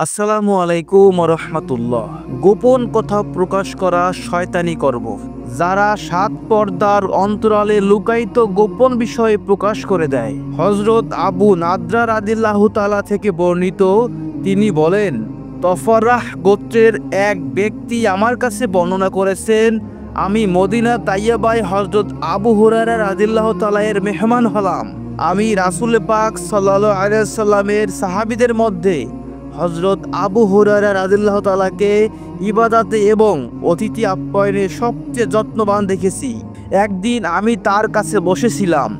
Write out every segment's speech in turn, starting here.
আসসালামু আলাইকুম রহমতুল্লাহ। গোপন কথা প্রকাশ করা শয়তানি কর্ম। যারা সাত পর্দার অন্তরালে লুকায়িত গোপন বিষয়ে প্রকাশ করে দেয়। হযরত আবু নাদরা রাদিয়াল্লাহু তাআলা থেকে বর্ণিত, তিনি বলেন, তফরাহ গোত্রের এক ব্যক্তি আমার কাছে বর্ণনা করেছেন, আমি মদিনা তাইয়্যিবায় হযরত আবু হুরায়রা রাদিয়াল্লাহু তাআলা এর মেহমান হলাম। আমি রাসূল পাক সাল্লাল্লাহু আলাইহি ওয়াসাল্লামের সাহাবীদের মধ্যে হযরত আবু হুরায়রা রাদিয়াল্লাহু তাআলাকে ইবাদতে এবং অতিথি আপ্যায়নে সবচেয়ে যত্নবান দেখেছি। একদিন আমি তার কাছে বসেছিলাম,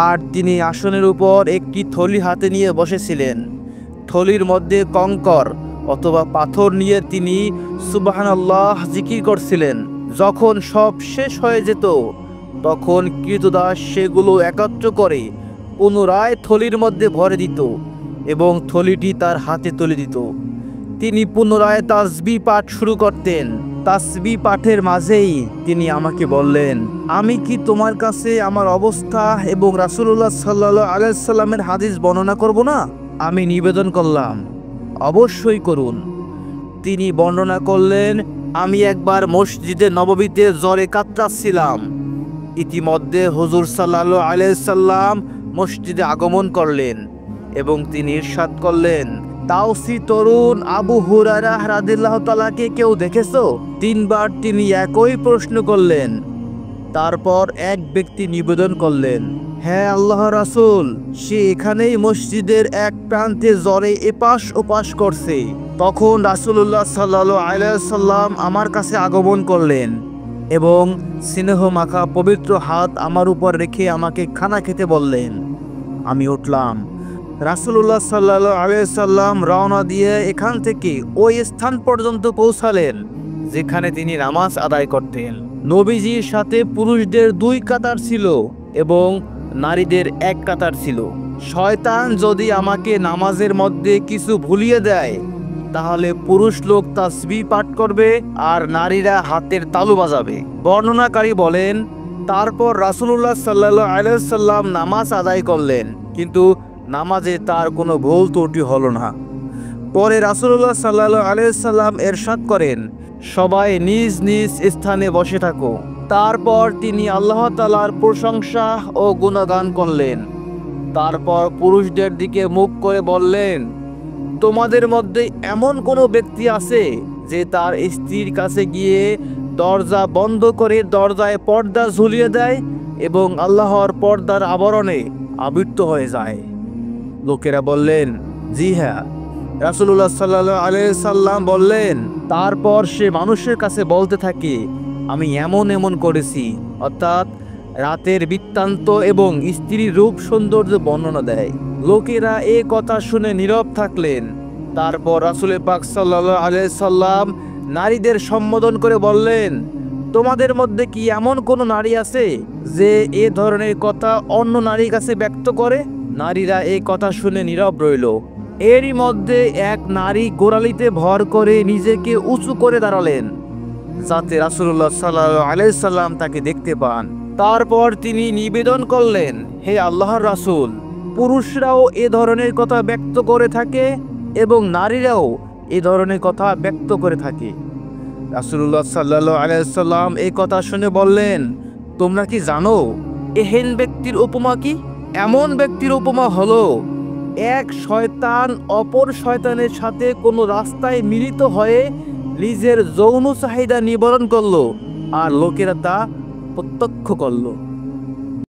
আর তিনি আসনের উপর একটি থলি হাতে নিয়ে বসেছিলেন। থলির মধ্যে কঙ্কর অথবা পাথর নিয়ে তিনি সুবহানাল্লাহ জিকির করছিলেন। যখন সব শেষ হয়ে যেত, তখন কৃতদাস সেগুলো একত্র করে পুনরায় থলির মধ্যে ভরে দিত এবং থলিটি তার হাতে তুলে দিত। তিনি পুনরায় তাসবিহ পাঠ শুরু করতেন। তাসবিহ পাঠের মাঝেই তিনি আমাকে বললেন, আমি কি তোমার কাছে আমার অবস্থা এবং রাসূলুল্লাহ সাল্লাল্লাহু আলাইহি ওয়াসাল্লামের হাদিস বর্ণনা করব না? আমি নিবেদন করলাম, অবশ্যই করুন। তিনি বর্ণনা করলেন, আমি একবার মসজিদে নববীতে জ্বরে কাতরাচ্ছিলাম। ইতিমধ্যে হুজুর সাল্লাল্লাহু আলাইহি ওয়াসাল্লাম মসজিদে আগমন করলেন এবং তিনি ইরশাদ করলেন, তাওসি তরুণ আবু হুরায়রা রাদিয়াল্লাহু তাআলাকে কেউ দেখেছো? তিনবার তিনি একই প্রশ্ন করলেন। তারপর এক ব্যক্তি নিবেদন করলেন, হ্যাঁ আল্লাহর রাসূল, সে এখানেই মসজিদের এক প্রান্তে জ্বরে এপাশ ওপাশ করছে। তখন রাসূলুল্লাহ সাল্লাল্লাহু আলাইহি ওয়াসাল্লাম আমার কাছে আগমন করলেন এবং স্নেহ মাখা পবিত্র হাত আমার উপর রেখে আমাকে খানা খেতে বললেন। আমি উঠলাম। রাসূলুল্লাহ সাল্লাল্লাহু আলাইহি ওয়াসাল্লাম রওনা দিয়ে এখান থেকে ওই স্থান পর্যন্ত পৌঁছালেন যেখানে তিনি নামাজ আদায় করতেন। নবীজির সাথে পুরুষদের 2 কাতার ছিল এবং নারীদের 1 কাতার ছিল। শয়তান যদি আমাকে নামাজের মধ্যে কিছু ভুলিয়ে দেয়, তাহলে পুরুষ লোক তাসবিহ পাঠ করবে আর নারীরা হাতের তালু বাজাবে। বর্ণনাকারী বলেন, তারপর রাসূলুল্লাহ সাল্লাল্লাহু আলাইহি ওয়াসাল্লাম নামাজ আদায় করলেন, কিন্তু নামাজে তার কোনো ভুল ত্রুটি হলো না। পরে রাসূলুল্লাহ সাল্লাল্লাহু আলাইহি ওয়াসাল্লাম ইরশাদ করেন, সবাই নিজ নিজ স্থানে বসে থাকো। তারপর তিনি আল্লাহ তাআলার প্রশংসা ও গুণগান করলেন। তারপর পুরুষদের দিকে মুখ করে বললেন, তোমাদের মধ্যে এমন কোনো ব্যক্তি আছে যে তার স্ত্রীর কাছে গিয়ে দরজা বন্ধ করে দরজায় পর্দা ঝুলিয়ে দেয় এবং আল্লাহর পর্দার আবরণে আবৃত হয়ে যায়? লোকেরা বললেন, জি হ্যাঁ। রাসূলুল্লাহ সাল্লাল্লাহু আলাইহি সাল্লাম বললেন, তারপর সে মানুষের কাছে বলতে থাকে, আমি এমন এমন করেছি, অর্থাৎ রাতের বৃত্তান্ত এবং স্ত্রীর রূপ সৌন্দর্য বর্ণনা দেয়। লোকেরা এ কথা শুনে নীরব থাকলেন। তারপর রাসূল পাক সাল্লাল্লাহু আলাইহি সাল্লাম নারীদের সম্বোধন করে বললেন, তোমাদের মধ্যে কি এমন কোনো নারী আছে যে এ ধরনের কথা অন্য নারীর কাছে ব্যক্ত করে? নারীরা এই কথা শুনে নীরব রইল। এরই মধ্যে এক নারী গোড়ালিতে ভর করে নিজেকে উঁচু করে দাঁড়ালেন, যাতে রাসূলুল্লাহ সাল্লাল্লাহু আলাইহি সাল্লাম তাকে দেখতে পান। তারপর তিনি নিবেদন করলেন, হে আল্লাহর রাসূল, পুরুষরাও এ ধরনের কথা ব্যক্ত করে থাকে এবং নারীরাও এ ধরনের কথা ব্যক্ত করে থাকে। রাসূলুল্লাহ সাল্লাল্লাহু আলাইহি সাল্লাম এই কথা শুনে বললেন, তোমরা কি জানো এহেন ব্যক্তির উপমা কি? এমন ব্যক্তির উপমা হলো, এক শয়তান অপর শয়তানের সাথে কোনো রাস্তায় মিলিত হয়ে নিজের যৌন চাহিদা নিবারণ করলো আর লোকেরা তা প্রত্যক্ষ করলো।